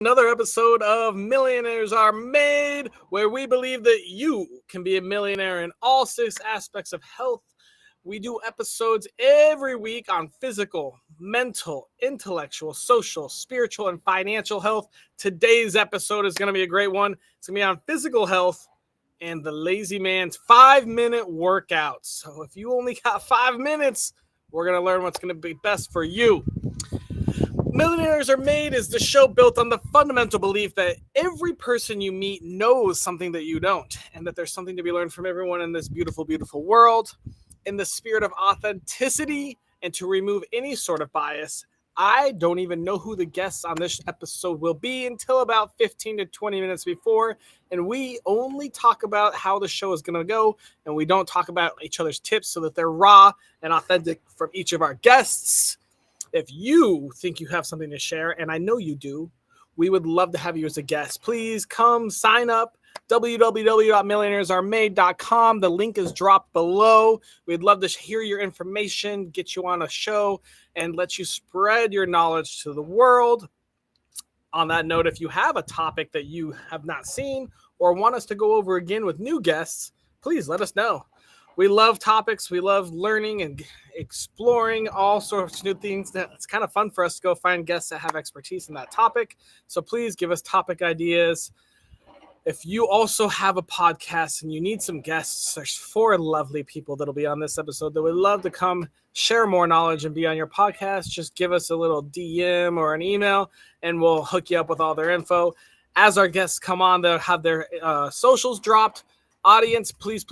Another episode of Millionaires Are Made, where we believe that you can be a millionaire in all 6 aspects of health. We do episodes every week on physical, mental, intellectual, social, spiritual, and financial health. Today's episode is going to be a great one. It's going to be on physical health and the lazy man's 5-minute workouts. So if you only got 5 minutes, we're going to learn what's going to be best for you. Millionaires Are Made is the show built on the fundamental belief that every person you meet knows something that you don't, and that there's something to be learned from everyone in this beautiful, beautiful world. In the spirit of authenticity and to remove any sort of bias, I don't even know who the guests on this episode will be until about 15 to 20 minutes before, and we only talk about how the show is going to go, and we don't talk about each other's tips so that they're raw and authentic from each of our guests. If you think you have something to share, and I know you do, we would love to have you as a guest. Please come sign up, www.millionairesaremade.com. The link is dropped below. We'd love to hear your information, get you on a show, and let you spread your knowledge to the world. On that note, if you have a topic that you have not seen or want us to go over again with new guests, please let us know. We love topics. We love learning and exploring all sorts of new things. It's kind of fun for us to go find guests that have expertise in that topic. So please give us topic ideas. If you also have a podcast and you need some guests, there's 4 lovely people that'll be on this episode that would love to come share more knowledge and be on your podcast. Just give us a little DM or an email and we'll hook you up with all their info. As our guests come on, they'll have their socials dropped. Audience, please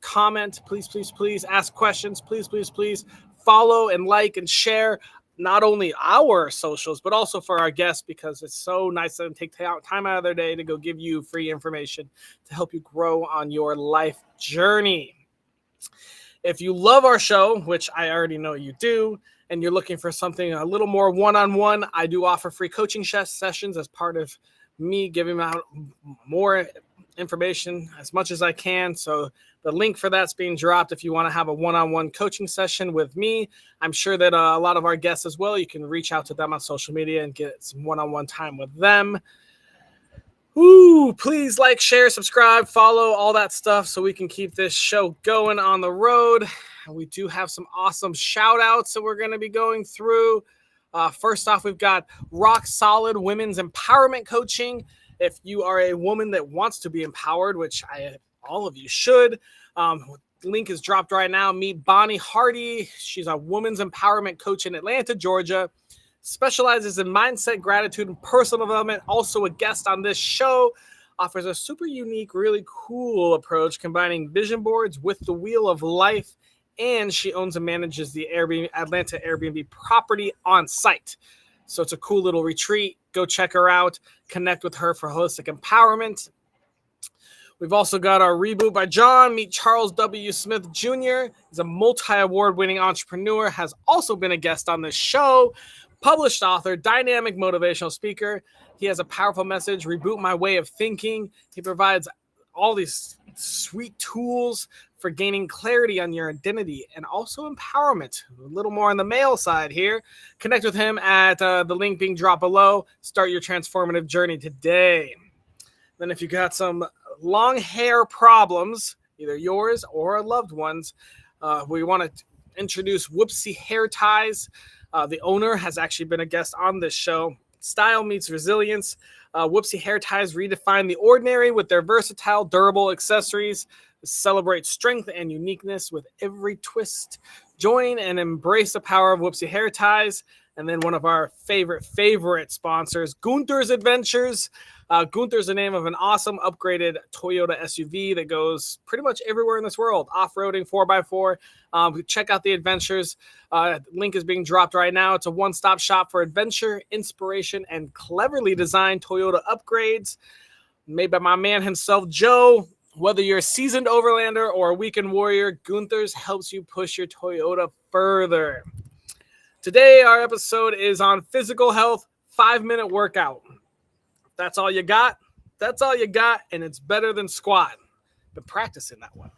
comment. Please ask questions. Please follow and like and share not only our socials, but also for our guests, because it's so nice to take time out of their day to go give you free information to help you grow on your life journey. If you love our show, which I already know you do, and you're looking for something a little more one-on-one, I do offer free coaching sessions as part of me giving out more information as much as I can. So the link for that's being dropped if you want to have a one-on-one coaching session with me. I'm sure that a lot of our guests as well, you can reach out to them on social media and get some one-on-one time with them. Please like, share, subscribe, follow, all that stuff so we can keep this show going on the road. And we do have some awesome shout outs that we're going to be going through. First off, we've got Rock Solid Women's Empowerment Coaching. If you are a woman that wants to be empowered, which all of you should, link is dropped right now. Meet Bonnie Hardy. She's a women's empowerment coach in Atlanta, Georgia. Specializes in mindset, gratitude, and personal development. Also a guest on this show. Offers a super unique, really cool approach, combining vision boards with the wheel of life. And she owns and manages the Atlanta Airbnb property on site. So it's a cool little retreat. Go check her out. Connect with her for holistic empowerment. We've also got our Reboot by John. Meet Charles W. Smith Jr. He's a multi-award winning entrepreneur. Has also been a guest on this show. Published author, dynamic motivational speaker. He has a powerful message, Reboot My Way of Thinking. He provides all these sweet tools for gaining clarity on your identity and also empowerment. A little more on the male side here. Connect with him at the link being dropped below. Start your transformative journey today. Then if you got some long hair problems, either yours or a loved one's, we want to introduce Whoopsie Hair Ties. The owner has actually been a guest on this show. Style meets resilience. Whoopsie Hair Ties redefine the ordinary with their versatile, durable accessories. Celebrate strength and uniqueness with every twist. Join and embrace the power of Whoopsie Hair Ties. And then one of our favorite sponsors, Gunther's Adventures. Gunther's the name of an awesome upgraded Toyota SUV that goes pretty much everywhere in this world. Off-roading, 4x4. Check out the adventures. Link is being dropped right now. It's a one-stop shop for adventure, inspiration, and cleverly designed Toyota upgrades. Made by my man himself, Joe. Whether you're a seasoned overlander or a weekend warrior, Gunther's helps you push your Toyota further. Today, our episode is on physical health, 5-minute workout. That's all you got. That's all you got, and it's better than squat. Been practicing that one.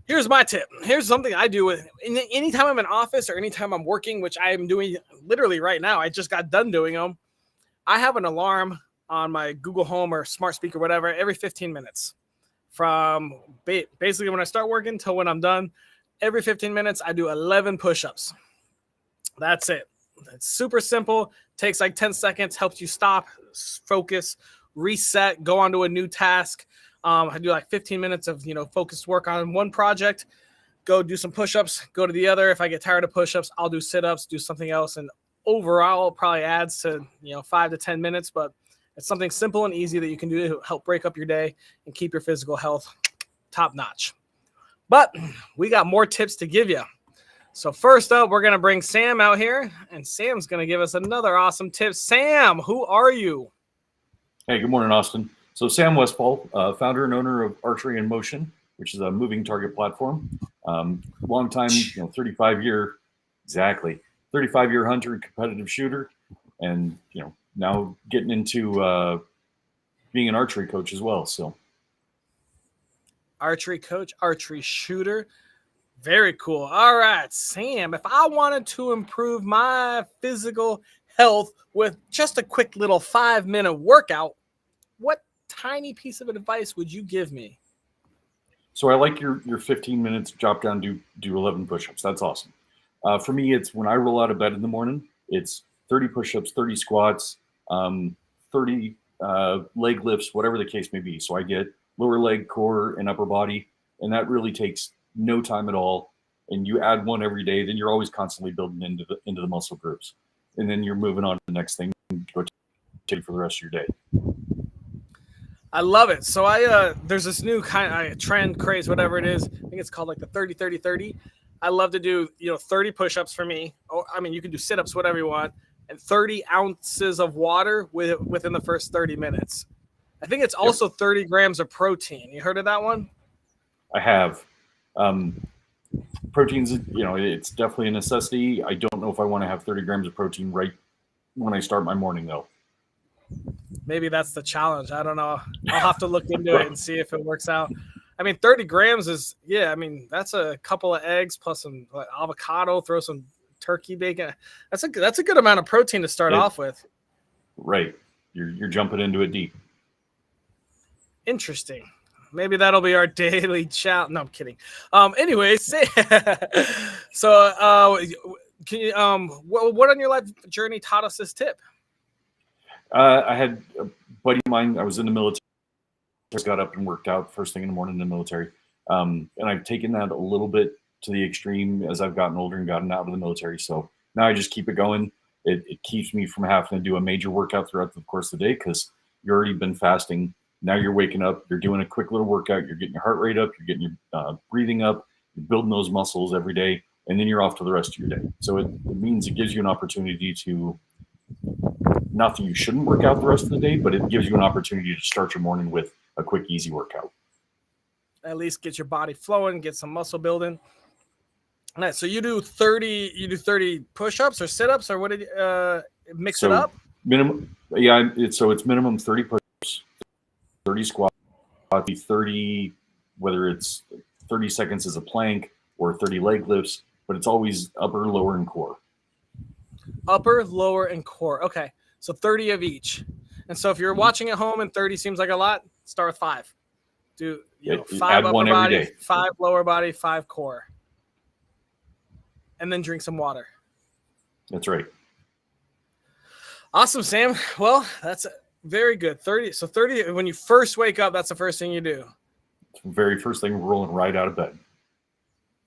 Here's my tip. Here's something I do anytime I'm in office or anytime I'm working, which I am doing literally right now. I just got done doing them. I have an alarm on my Google Home or smart speaker, whatever, every 15 minutes. From basically when I start working till when I'm done, every 15 minutes, I do 11 push-ups. That's it. It's super simple. Takes like 10 seconds, helps you stop, focus, reset, go on to a new task. I do like 15 minutes of, focused work on one project, go do some push-ups, go to the other. If I get tired of push-ups, I'll do sit-ups, do something else. And overall, it probably adds to, 5 to 10 minutes, but it's something simple and easy that you can do to help break up your day and keep your physical health top notch. But we got more tips to give you. So first up, we're going to bring Sam out here, and Sam's going to give us another awesome tip. Sam, who are you? Hey, good morning, Austin. So Sam Westfall, founder and owner of Archery in Motion, which is a moving target platform. Long time, 35-year hunter and competitive shooter, and now getting into being an archery coach as well. So archery coach, archery shooter. Very cool. All right, Sam, if I wanted to improve my physical health with just a quick little 5-minute workout, what tiny piece of advice would you give me? So I like your 15 minutes, drop down, do 11 push-ups. That's awesome. For me, it's when I roll out of bed in the morning, it's 30 push-ups, 30 squats, 30 leg lifts, whatever the case may be. So I get lower leg, core, and upper body, and that really takes no time at all. And you add one every day, then you're always constantly building into the muscle groups, and then you're moving on to the next thing and go take for the rest of your day. I love it. So there's this new kind of trend, craze, whatever it is. I think it's called like the 30-30-30. I love to do 30 push-ups for me. You can do sit-ups, whatever you want, and 30 ounces of water within the first 30 minutes. I think it's also 30 grams of protein. You heard of that one? I have. Proteins, it's definitely a necessity. I don't know if I want to have 30 grams of protein right when I start my morning, though. Maybe that's the challenge. I don't know. I'll have to look into it and see if it works out. 30 grams is, that's a couple of eggs plus some avocado, throw some turkey bacon. That's a good amount of protein to start off with. Right. You're jumping into it deep. Interesting. Maybe that'll be our daily challenge. No, I'm kidding. Anyways, so can you what on your life journey taught us this tip? I had a buddy of mine. I was in the military. Just got up and worked out first thing in the morning in the military. And I've taken that a little bit to the extreme as I've gotten older and gotten out of the military. So now I just keep it going. It keeps me from having to do a major workout throughout the course of the day because you've already been fasting. Now you're waking up, you're doing a quick little workout, you're getting your heart rate up, you're getting your breathing up, you're building those muscles every day, and then you're off to the rest of your day. So it means it gives you an opportunity to, not that you shouldn't work out the rest of the day, but it gives you an opportunity to start your morning with a quick, easy workout. At least get your body flowing, get some muscle building. All right, so you do 30 push-ups or sit-ups, or what did you mix it up? Minimum, it's minimum 30 push-ups, 30 squats, 30, whether it's 30 seconds as a plank or 30 leg lifts, but it's always upper, lower, and core. Upper, lower, and core. Okay, so 30 of each. And so if you're watching at home and 30 seems like a lot, start with 5. Do 5 upper body, 5 lower body, 5 core. And then drink some water. That's right. Awesome, Sam. Well, that's very good. 30. So 30, when you first wake up, that's the first thing you do. Very first thing, rolling right out of bed.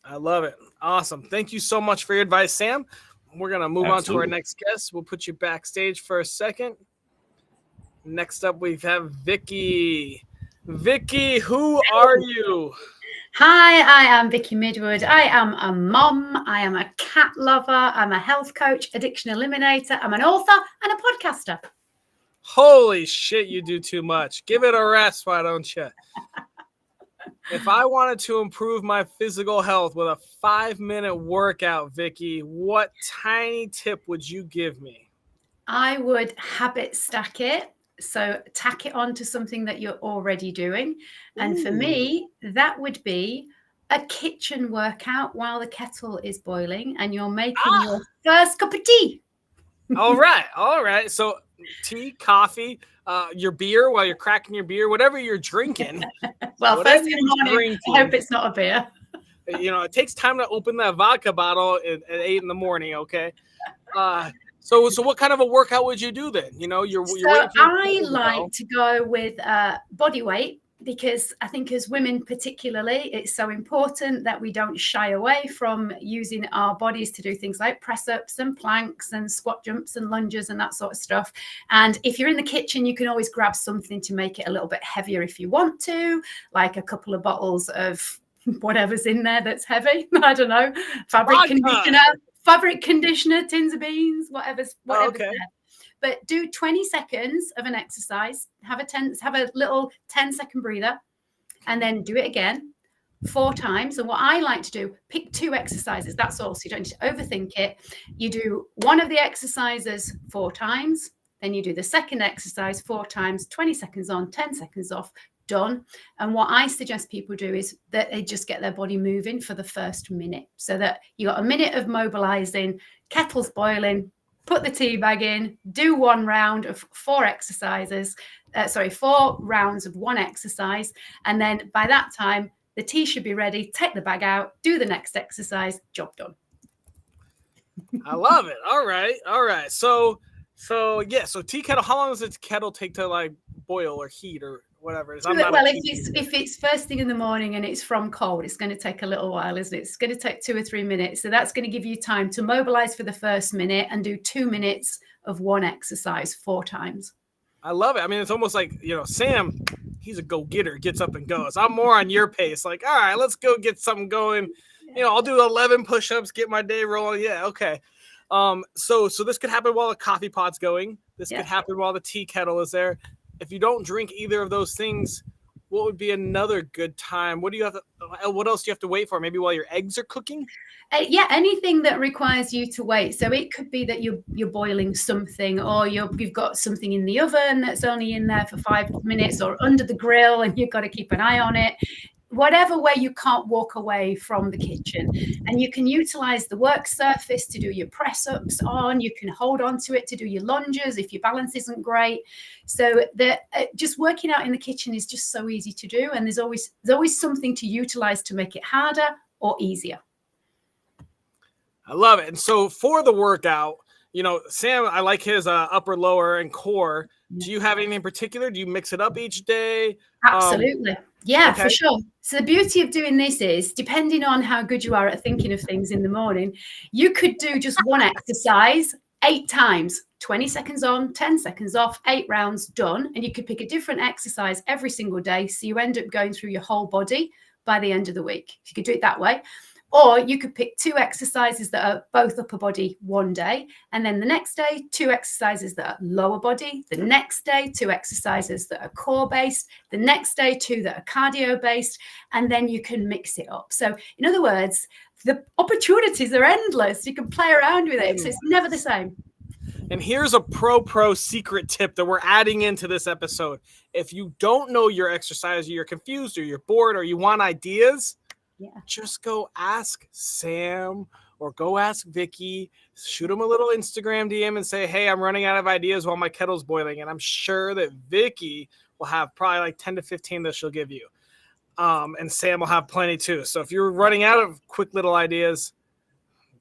I love it. Awesome. Thank you so much for your advice, Sam. We're going to move on to our next guest. We'll put you backstage for a second. Next up, we have Vicky. Vicky, who are you? Hi, I am Vicky Midwood. I am a mom. I am a cat lover. I'm a health coach, addiction eliminator. I'm an author and a podcaster. Holy shit, you do too much. Give it a rest, why don't you? If I wanted to improve my physical health with a 5-minute workout, Vicky, what tiny tip would you give me? I would habit stack it. So tack it on to something that you're already doing. And for me, that would be a kitchen workout while the kettle is boiling and you're making your first cup of tea. All right. So tea, coffee, your beer while you're cracking your beer, whatever you're drinking. Well, whatever first thing in you're the morning, I hope it's not a beer. it takes time to open that vodka bottle at 8 in the morning. Okay. So what kind of a workout would you do then? You're So waiting for your I kettle to like go. to go with body weight, because I think as women particularly, it's so important that we don't shy away from using our bodies to do things like press ups and planks and squat jumps and lunges and that sort of stuff. And if you're in the kitchen, you can always grab something to make it a little bit heavier if you want to, like a couple of bottles of whatever's in there that's heavy. I don't know, fabric conditioner, tins of beans, whatever's Okay. there. But do 20 seconds of an exercise, have a little 10-second breather, and then do it again 4 times. And what I like to do, pick 2 exercises. That's all. So you don't need to overthink it. You do one of the exercises 4 times, then you do the second exercise 4 times, 20 seconds on, 10 seconds off, done. And what I suggest people do is that they just get their body moving for the first minute, so that you got a minute of mobilizing, kettle's boiling, put the tea bag in, do 1 round of 4 exercises, 4 rounds of 1 exercise. And then by that time, the tea should be ready. Take the bag out, do the next exercise, job done. I love it. All right. So tea kettle, how long does a kettle take to like boil or heat or whatever? If it's first thing in the morning and it's from cold, it's going to take a little while, isn't it? It's going to take 2 or 3 minutes. So that's going to give you time to mobilize for the first minute and do 2 minutes of 1 exercise 4 times. I love it. I mean, it's almost like, Sam, he's a go-getter, gets up and goes. I'm more on your pace. Like, all right, let's go get something going. I'll do 11 push-ups, get my day rolling. Yeah, okay. So this could happen while the coffee pot's going. This could happen while the tea kettle is there. If you don't drink either of those things, what would be another good time? What else do you have to wait for? Maybe while your eggs are cooking? Anything that requires you to wait. So it could be that you're boiling something, or you've got something in the oven that's only in there for 5 minutes, or under the grill and you've got to keep an eye on it. Whatever way you can't walk away from the kitchen, and you can utilize the work surface to do your press ups on. You can hold on to it to do your lunges if your balance isn't great. So just working out in the kitchen is just so easy to do, and there's always something to utilize to make it harder or easier. I love it. And so for the workout, Sam, I like his upper, lower, and core. Do you have anything in particular? Do you mix it up each day? Absolutely. For sure. So the beauty of doing this is, depending on how good you are at thinking of things in the morning, you could do just 1 exercise 8 times, 20 seconds on, 10 seconds off, 8 rounds, done. And you could pick a different exercise every single day. So you end up going through your whole body by the end of the week. If you could do it that way. Or you could pick 2 exercises that are both upper body one day, and then the next day, 2 exercises that are lower body. The next day, 2 exercises that are core based. The next day, 2 that are cardio based, and then you can mix it up. So in other words, the opportunities are endless. You can play around with it. So it's never the same. And here's a pro secret tip that we're adding into this episode. If you don't know your exercise, or you're confused, or you're bored, or you want ideas, just go ask Sam or go ask Vicky. Shoot them a little Instagram DM and say, hey, I'm running out of ideas while my kettle's boiling. And I'm sure that Vicky will have probably like 10 to 15 that she'll give you. And Sam will have plenty too. So if you're running out of quick little ideas,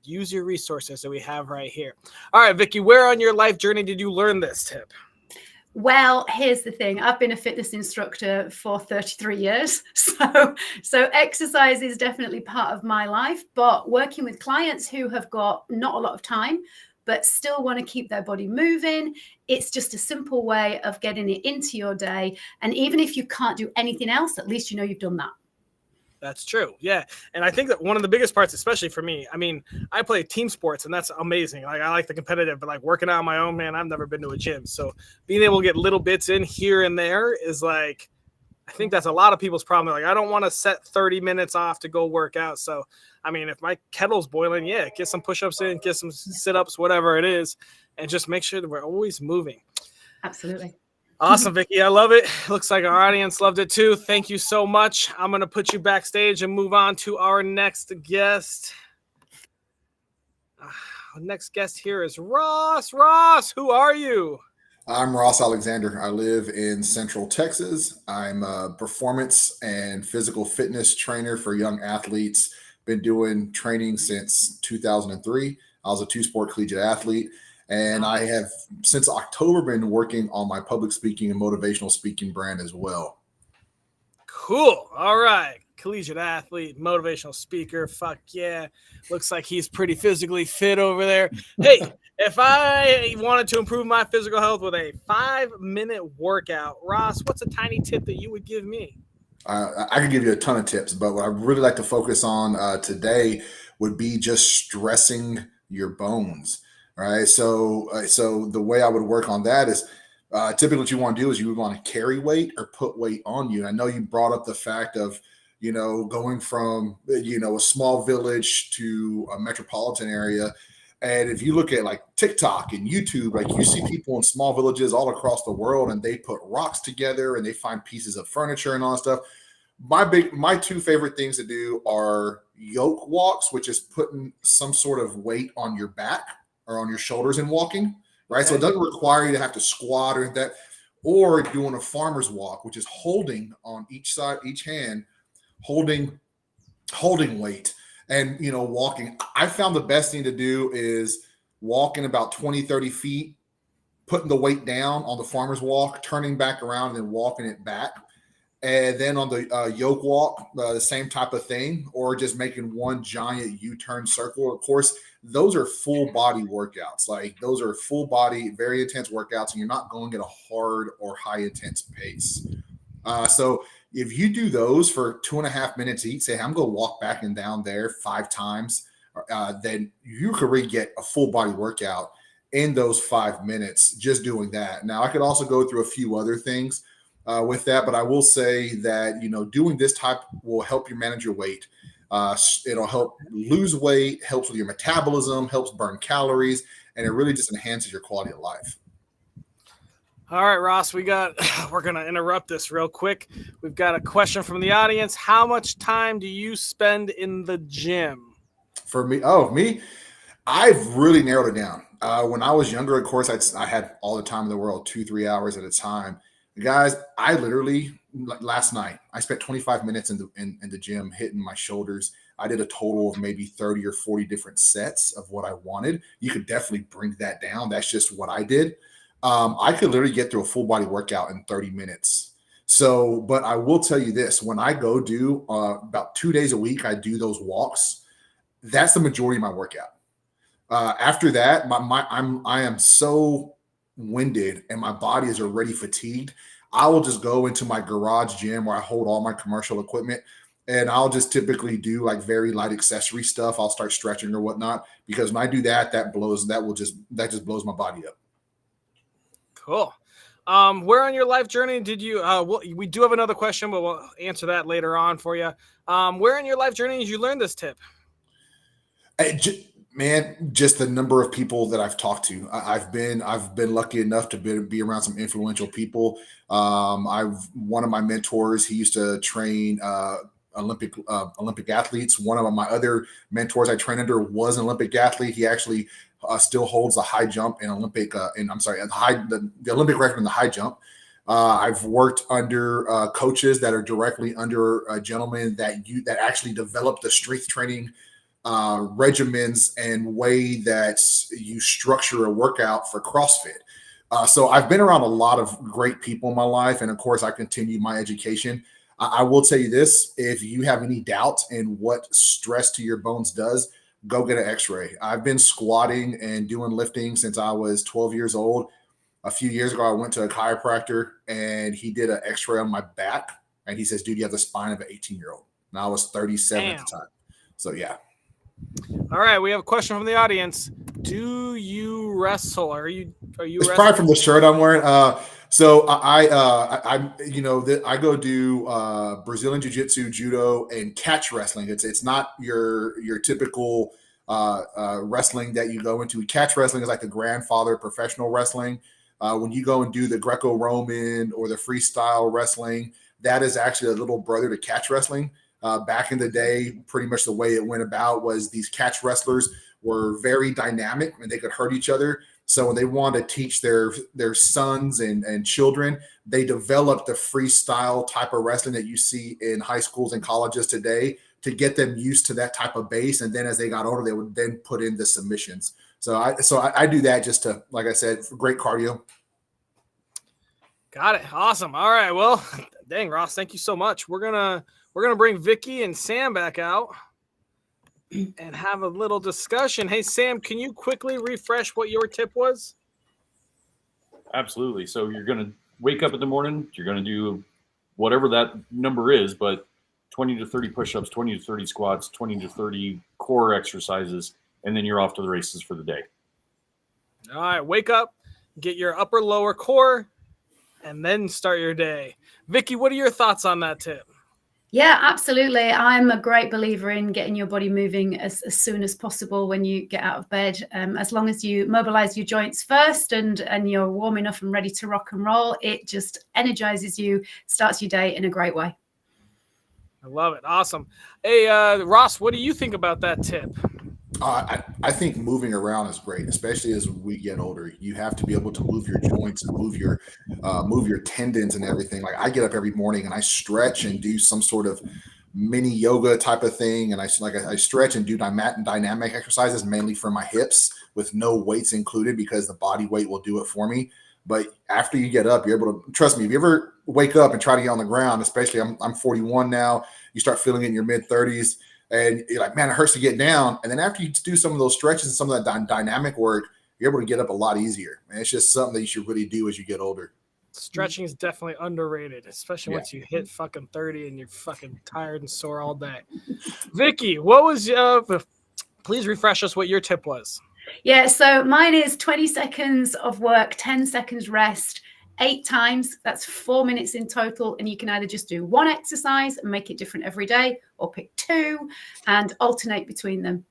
use your resources that we have right here. All right, Vicky, where on your life journey did you learn this tip? Well, here's the thing. I've been a fitness instructor for 33 years. So exercise is definitely part of my life, but working with clients who have got not a lot of time, but still want to keep their body moving, it's just a simple way of getting it into your day. And even if you can't do anything else, at least you know you've done that. That's true. Yeah. And I think that one of the biggest parts, especially for me, I mean, I play team sports and that's amazing. Like I like the competitive, but like working out on my own, man, I've never been to a gym. So being able to get little bits in here and there is like, I think that's a lot of people's problem. Like, I don't want to set 30 minutes off to go work out. So, I mean, if my kettle's boiling, get some push-ups in, get some sit-ups, whatever it is, and just make sure that we're always moving. Absolutely. Awesome, Vicky. I love it. Looks like our audience loved it too. Thank you so much. I'm going to put you backstage and move on to our next guest. next guest here is Ross. Ross, who are you? I'm Ross Alexander. I live in Central Texas. I'm a performance and physical fitness trainer for young athletes. Been doing training since 2003. I was a two-sport collegiate athlete, and I have since October been working on my public speaking and motivational speaking brand as well. Cool. All right. Collegiate athlete, motivational speaker. Fuck yeah. Looks like he's pretty physically fit over there. Hey, if I wanted to improve my physical health with a 5-minute workout, Ross, what's a tiny tip that you would give me? I could give you a ton of tips, but what I really like to focus on today would be just stressing your bones. All right. So the way I would work on that is typically what you want to do is you would want to carry weight or put weight on you. And I know you brought up the fact of, going from, a small village to a metropolitan area. And if you look at like TikTok and YouTube, like you see people in small villages all across the world, and they put rocks together and they find pieces of furniture and all that stuff. My two favorite things to do are yoke walks, which is putting some sort of weight on your back or on your shoulders and walking, right? Okay. So it doesn't require you to have to squat or that, or doing a farmer's walk, which is holding on each side, each hand, holding weight and, walking. I found the best thing to do is walking about 20, 30 feet, putting the weight down on the farmer's walk, turning back around and then walking it back. And then on the yoke walk, the same type of thing, or just making one giant U-turn circle. Of course, those are full body workouts. Like those are full body, very intense workouts, and you're not going at a hard or high intense pace. So if you do those for 2.5 minutes each, say I'm going to walk back and down there 5 times, then you could really get a full body workout in those 5 minutes just doing that. Now I could also go through a few other things with that, but I will say that, doing this type will help you manage your weight. It'll help lose weight, helps with your metabolism, helps burn calories, and it really just enhances your quality of life. All right, Ross, we're going to interrupt this real quick. We've got a question from the audience. How much time do you spend in the gym? For me, me, I've really narrowed it down. When I was younger, of course, I had all the time in the world, 2-3 hours at a time. Guys, I literally, last night, I spent 25 minutes in the gym hitting my shoulders. I did a total of maybe 30 or 40 different sets of what I wanted. You could definitely bring that down. That's just what I did. I could literally get through a full body workout in 30 minutes. So, but I will tell you this, when I go do about 2 days a week, I do those walks. That's the majority of my workout. After that, I am so winded and my body is already fatigued. I will just go into my garage gym where I hold all my commercial equipment, and I'll just typically do like very light accessory stuff. I'll start stretching or whatnot, because when I do that, that just blows my body up. Cool. Where on your life journey did you, we do have another question, but we'll answer that later on for you. Where in your life journey did you learn this tip? Man, just the number of people that I've talked to. I've been lucky enough to be around some influential people. One of my mentors, he used to train Olympic athletes. One of my other mentors I trained under was an Olympic athlete. He actually still holds the high jump in Olympic. The Olympic record in the high jump. I've worked under coaches that are directly under a gentleman that actually developed the strength training regimens and way that you structure a workout for CrossFit. So I've been around a lot of great people in my life. And of course, I continue my education. I will tell you this, if you have any doubt in what stress to your bones does, go get an x-ray. I've been squatting and doing lifting since I was 12 years old. A few years ago, I went to a chiropractor and he did an x-ray on my back. And he says, dude, you have the spine of an 18-year-old. And I was 37 at the time. So yeah. All right, we have a question from the audience. Do you wrestle? Are you? It's probably from the shirt I'm wearing. So I go do Brazilian Jiu-Jitsu, judo, and catch wrestling. It's not your typical wrestling that you go into. Catch wrestling is like the grandfather of professional wrestling. When you go and do the Greco-Roman or the freestyle wrestling, that is actually a little brother to catch wrestling. Back in the day, pretty much the way it went about was these catch wrestlers were very dynamic and they could hurt each other. So when they wanted to teach their sons and children, they developed the freestyle type of wrestling that you see in high schools and colleges today to get them used to that type of base. And then as they got older, they would then put in the submissions. So I do that just to, like I said, great cardio. Got it. Awesome. All right. Well, dang, Ross, thank you so much. We're gonna bring Vicky and Sam back out and have a little discussion. Hey, Sam, can you quickly refresh what your tip was? Absolutely. So you're going to wake up in the morning. You're going to do whatever that number is, but 20 to 30 push-ups, 20 to 30 squats, 20 to 30 core exercises, and then you're off to the races for the day. All right. Wake up, get your upper lower core, and then start your day. Vicky, what are your thoughts on that tip? Yeah, absolutely. I'm a great believer in getting your body moving as soon as possible when you get out of bed. As long as you mobilize your joints first and you're warm enough and ready to rock and roll, it just energizes you, starts your day in a great way. I love it. Awesome. Hey, Ross, what do you think about that tip? I think moving around is great, especially as we get older. You have to be able to move your joints and move your tendons and everything. Like I get up every morning and I stretch and do some sort of mini yoga type of thing, and I stretch and do dynamic exercises mainly for my hips with no weights included because the body weight will do it for me. But after you get up, you're able to trust me. If you ever wake up and try to get on the ground, especially I'm 41 now, you start feeling it in your mid 30s. And you're like, man, it hurts to get down. And then after you do some of those stretches and some of that dynamic work, you're able to get up a lot easier. And it's just something that you should really do as you get older. Stretching is definitely underrated, especially once you hit fucking 30 and you're fucking tired and sore all day. Vicky, what was please refresh us what your tip was. Yeah, so mine is 20 seconds of work, 10 seconds rest, 8 times. That's 4 minutes in total. And you can either just do one exercise and make it different every day, or pick 2 and alternate between them.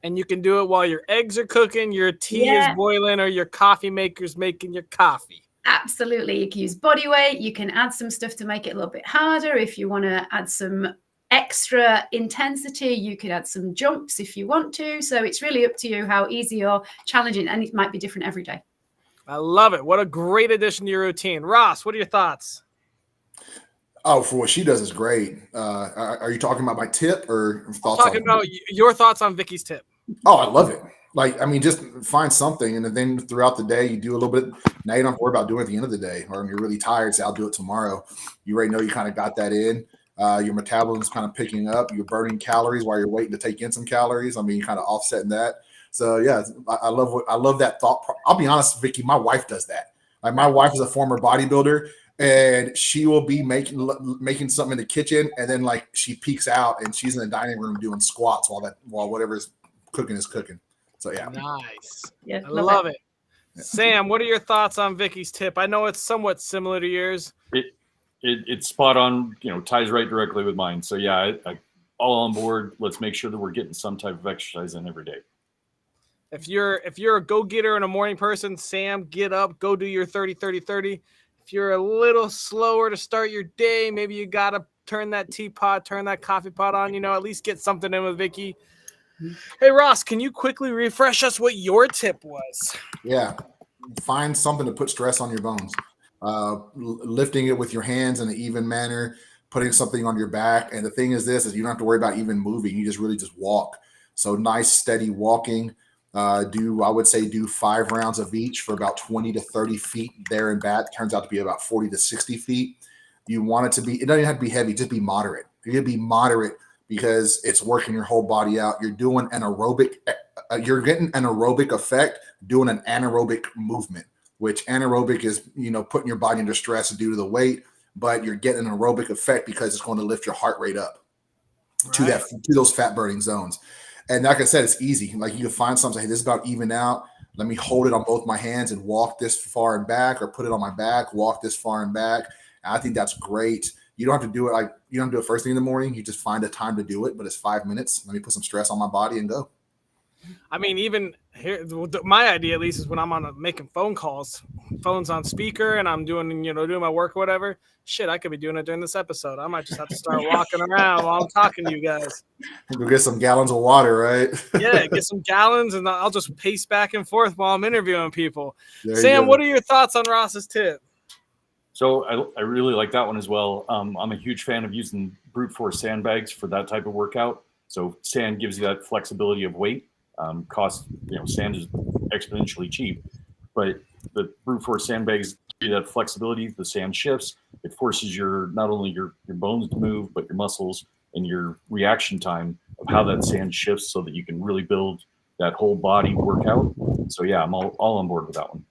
And you can do it while your eggs are cooking, your tea is boiling, or your coffee maker's making your coffee. Absolutely. You can use body weight. You can add some stuff to make it a little bit harder. If you want to add some extra intensity, you could add some jumps if you want to. So it's really up to you how easy or challenging, and it might be different every day. I love it. What a great addition to your routine. Ross, what are your thoughts? Oh, for what she does is great. Are you talking about my tip or thoughts? Talking about your thoughts on Vicky's tip. Oh, I love it. Like, I mean, just find something, and then throughout the day, you do a little bit. Now you don't have to worry about doing it at the end of the day, or when you're really tired, say, I'll do it tomorrow. You already know you kind of got that in. Your metabolism's kind of picking up. You're burning calories while you're waiting to take in some calories. I mean, kind of offsetting that. So yeah, I love that thought. I'll be honest, Vicky, my wife does that. Like my wife is a former bodybuilder, and she will be making something in the kitchen, and then like she peeks out and she's in the dining room doing squats while whatever's cooking is cooking. So yeah, nice. Yeah, I love it. Yeah. Sam, what are your thoughts on Vicky's tip? I know it's somewhat similar to yours. It's spot on. Ties right directly with mine. So yeah, I all on board. Let's make sure that we're getting some type of exercise in every day. If you're a go-getter and a morning person, Sam, get up, go do your 30-30-30. If you're a little slower to start your day, maybe you got to turn that teapot, turn that coffee pot on, at least get something in with Vicky. Hey, Ross, can you quickly refresh us what your tip was? Yeah. Find something to put stress on your bones. Lifting it with your hands in an even manner, putting something on your back. And the thing is you don't have to worry about even moving. You just really just walk. So nice, steady walking. I would say do 5 rounds of each for about 20 to 30 feet there and back. Turns out to be about 40 to 60 feet. You want it to be, it doesn't have to be heavy, just be moderate. You can be moderate because it's working your whole body out. You're doing an aerobic, you're getting an aerobic effect, doing an anaerobic movement, which anaerobic is, putting your body under stress due to the weight, but you're getting an aerobic effect because it's going to lift your heart rate up to those fat burning zones. And like I said, it's easy. Like you can find something, hey, this is about even out. Let me hold it on both my hands and walk this far and back, or put it on my back, walk this far and back. And I think that's great. You don't have to do it you don't do it first thing in the morning. You just find a time to do it, but it's 5 minutes. Let me put some stress on my body and go. I mean, even here, my idea at least is when I'm making phone calls, phone's on speaker, and I'm doing my work or whatever. Shit, I could be doing it during this episode. I might just have to start walking around while I'm talking to you guys. Go get some gallons of water, right? Yeah, get some gallons, and I'll just pace back and forth while I'm interviewing people. There Sam, what are your thoughts on Ross's tip? So I really like that one as well. I'm a huge fan of using brute force sandbags for that type of workout. So sand gives you that flexibility of weight. Sand is exponentially cheap, but the brute force sandbags give you that flexibility. The sand shifts. It forces not only your bones to move, but your muscles and your reaction time of how that sand shifts so that you can really build that whole body workout. So yeah, I'm all on board with that one.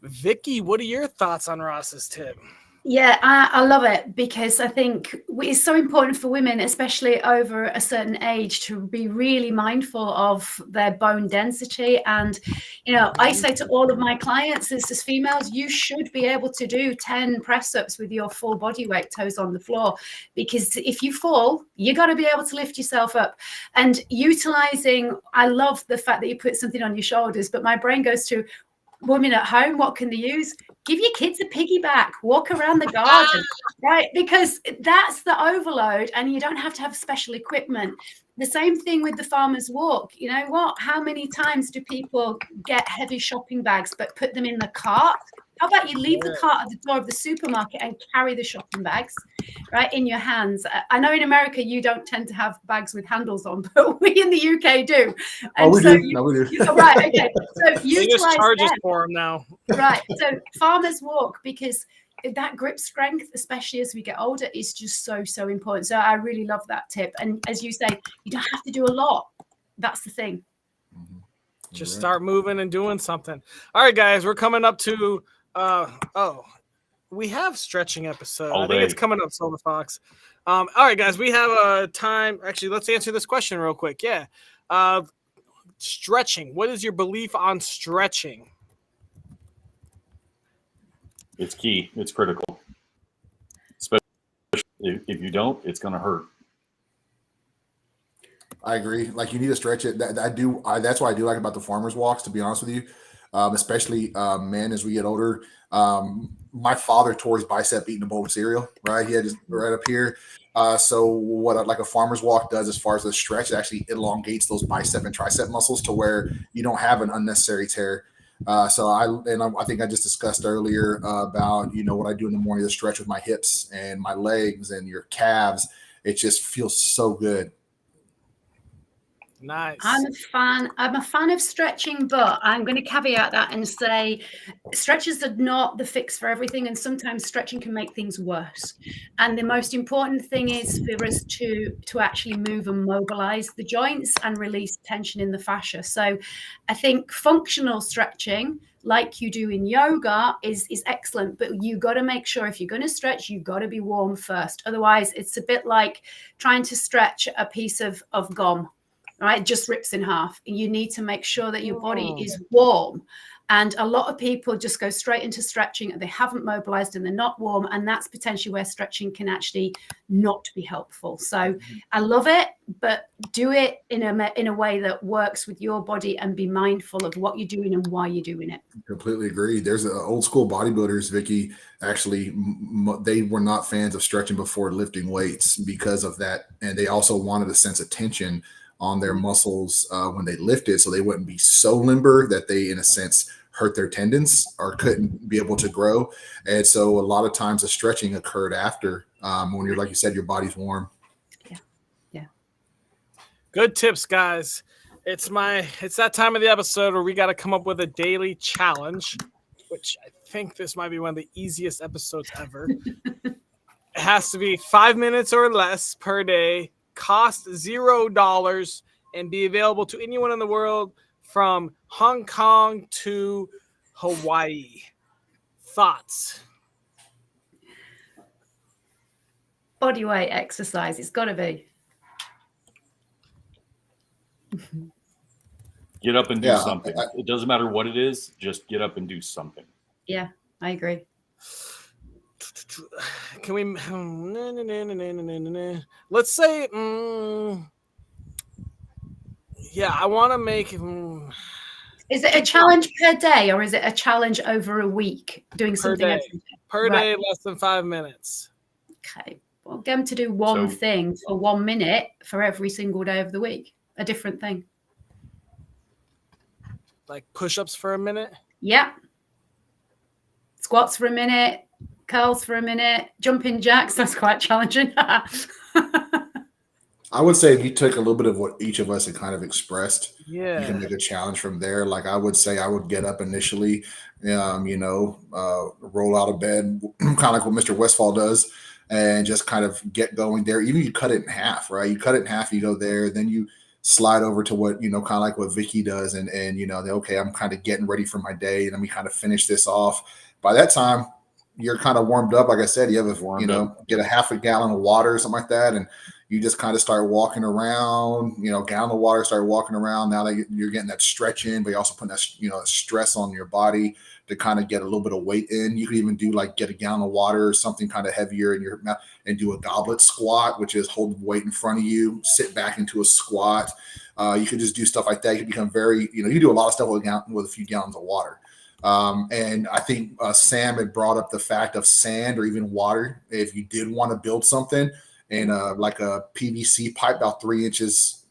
Vicky, what are your thoughts on Ross's tip? Yeah, I love it because I think it's so important for women, especially over a certain age, to be really mindful of their bone density. And, I say to all of my clients, as females, you should be able to do 10 press ups with your full body weight, toes on the floor, because if you fall, you got to be able to lift yourself up. And I love the fact that you put something on your shoulders, but my brain goes to, women at home, what can they use? Give your kids a piggyback, walk around the garden, right? Because that's the overload, and you don't have to have special equipment. The same thing with the farmer's walk. You know what? How many times do people get heavy shopping bags but put them in the cart? How about you leave the cart at the door of the supermarket and carry the shopping bags, right, in your hands? I know in America you don't tend to have bags with handles on, but we in the UK do. And we do. No, we do. Right, okay. So They just charge us them. for them now. Right. So farmers walk, because that grip strength, especially as we get older, is just so important. So I really love that tip. And as you say, you don't have to do a lot. That's the thing. Just start moving and doing something. All right, guys, we're coming up to we have stretching episode. I think it's coming up, Silver Fox. All right, guys, we have a time. Actually, let's answer this question real quick. Yeah. Stretching. What is your belief on stretching? It's key. It's critical. Especially if you don't, it's going to hurt. I agree. Like, you need to stretch it. That's what I do like about the farmers walks, to be honest with you. Especially men as we get older. My father tore his bicep eating a bowl of cereal, right? He had his right up here. So what a farmer's walk does as far as the stretch, it actually elongates those bicep and tricep muscles to where you don't have an unnecessary tear. I think I just discussed earlier about, what I do in the morning to stretch with my hips and my legs and your calves. It just feels so good. Nice. I'm a fan of stretching, but I'm going to caveat that and say stretches are not the fix for everything, and sometimes stretching can make things worse. And the most important thing is for us to actually move and mobilize the joints and release tension in the fascia. So I think functional stretching, like you do in yoga, is excellent, but you got to make sure if you're going to stretch, you've got to be warm first. Otherwise, it's a bit like trying to stretch a piece of gum. Right, it just rips in half. You need to make sure that your body is warm. And a lot of people just go straight into stretching and they haven't mobilized and they're not warm. And that's potentially where stretching can actually not be helpful. So I love it, but do it in a way that works with your body, and be mindful of what you're doing and why you're doing it. Completely agree. There's old school bodybuilders, Vicky, actually, they were not fans of stretching before lifting weights because of that. And they also wanted a sense of tension on their muscles when they lifted, so they wouldn't be so limber that they, in a sense, hurt their tendons or couldn't be able to grow. And so a lot of times the stretching occurred after when you're, like you said, your body's warm. Yeah. Good tips, guys. It's that time of the episode where we got to come up with a daily challenge, which I think this might be one of the easiest episodes ever. It has to be 5 minutes or less per day, cost $0, and be available to anyone in the world from Hong Kong to Hawaii. Thoughts? Body weight exercise. It's got to be. Get up and do something. It doesn't matter what it is. Just get up and do something. Yeah, I agree. Can we? Let's say Yeah, I want to make. Is it a challenge per day or is it a challenge over a week doing Per something day. every day? Per Right. day, less than 5 minutes. Okay. Well, get them to do one So- thing for 1 minute for every single day of the week. A different thing. Like push-ups for a minute. Yeah. Squats for a minute, curls for a minute, jumping jacks. That's quite challenging. I would say if you took a little bit of what each of us had kind of expressed, you Yeah. can make a challenge from there. Like I would say, I would get up initially, roll out of bed, kind of like what Mr. Westfall does, and just kind of get going there. Even you cut it in half, right? You cut it in half, you go there, then you slide over to what, kind of like what Vicky does, and okay, I'm kind of getting ready for my day. Let me kind of finish this off. By that time, you're kind of warmed up. Like I said, you have get a half a gallon of water or something like that, and you just kind of start walking around, gallon of water, start walking around. Now that you're getting that stretch in, but you're also putting that, stress on your body to kind of get a little bit of weight in. You could even do like get a gallon of water or something kind of heavier in your mouth and do a goblet squat, which is hold weight in front of you, sit back into a squat. You could just do stuff like that. You can become very, you do a lot of stuff with a few gallons of water. And I think Sam had brought up the fact of sand or even water. If you did want to build something, and like a PVC pipe about 3 inches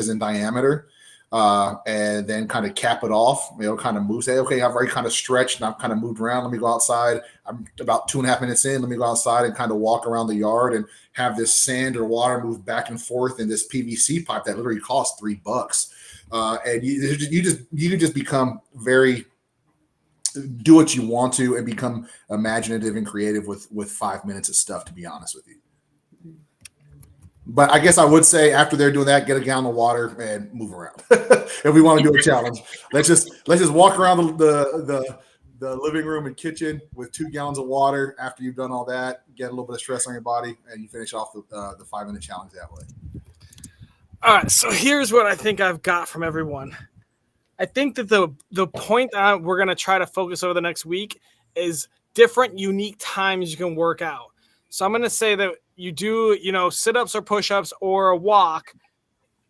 in diameter, and then kind of cap it off, kind of move, say, okay, I've already kind of stretched and I've kind of moved around. Let me go outside. I'm about 2.5 minutes in. Let me go outside and kind of walk around the yard and have this sand or water move back and forth in this PVC pipe that literally costs $3. And you can just become very, do what you want to and become imaginative and creative with 5 minutes of stuff, to be honest with you. But I guess I would say after they're doing that, get a gallon of water and move around. If we want to do a challenge, let's just walk around the living room and kitchen with 2 gallons of water. After you've done all that, get a little bit of stress on your body, and you finish off the 5-minute challenge that way. All right, so here's what I think I've got from everyone. I think that the point that we're going to try to focus over the next week is different, unique times you can work out. So I'm going to say that you do, sit-ups or push-ups or a walk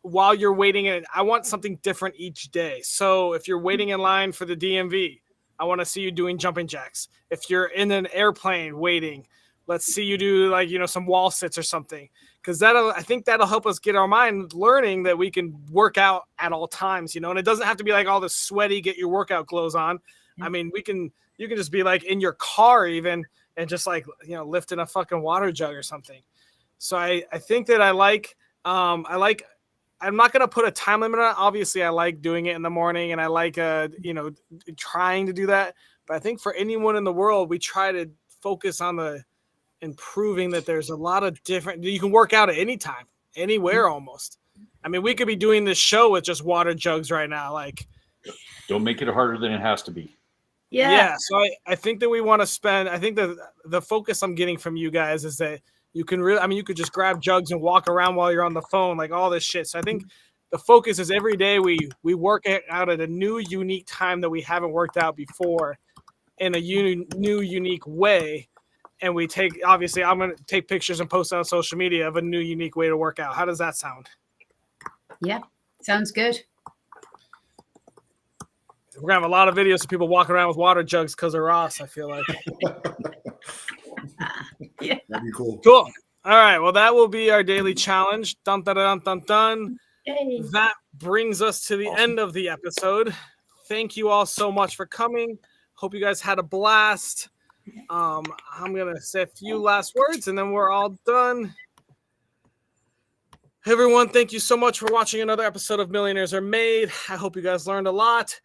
while you're waiting. And I want something different each day. So if you're waiting in line for the DMV, I want to see you doing jumping jacks. If you're in an airplane waiting, let's see you do some wall sits or something. Because I think that'll help us get our mind learning that we can work out at all times, and it doesn't have to be like all the sweaty, get your workout clothes on. I mean, you can just be like in your car even and just lifting a fucking water jug or something. So I think that I'm not going to put a time limit on it. Obviously I like doing it in the morning and I like, trying to do that. But I think for anyone in the world, we try to focus on improving that there's a lot of different, you can work out at any time, anywhere almost. I mean, we could be doing this show with just water jugs right now. Don't make it harder than it has to be. Yeah. So I think that we want to spend, I think that the focus I'm getting from you guys is that you can really, you could just grab jugs and walk around while you're on the phone, like all this shit. So I think the focus is every day we work it out at a new, unique time that we haven't worked out before in a new, unique way. And we obviously I'm going to take pictures and post it on social media of a new, unique way to work out. How does that sound? Yeah, sounds good. We're going to have a lot of videos of people walking around with water jugs because of Ross, I feel like. Yeah. That'd be cool. Cool. All right. Well, that will be our daily challenge. Dun, dun, dun, dun, dun. Yay. That brings us to the end of the episode. Thank you all so much for coming. Hope you guys had a blast. I'm going to say a few last words and then we're all done. Everyone, thank you so much for watching another episode of Millionaires Are Made. I hope you guys learned a lot.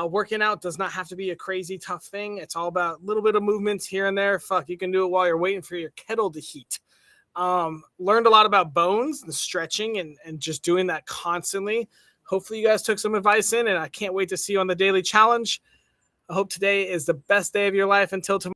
Working out does not have to be a crazy tough thing. It's all about a little bit of movements here and there. You can do it while you're waiting for your kettle to heat. Learned a lot about bones and stretching and just doing that constantly. Hopefully you guys took some advice in, and I can't wait to see you on the daily challenge. I hope today is the best day of your life until tomorrow.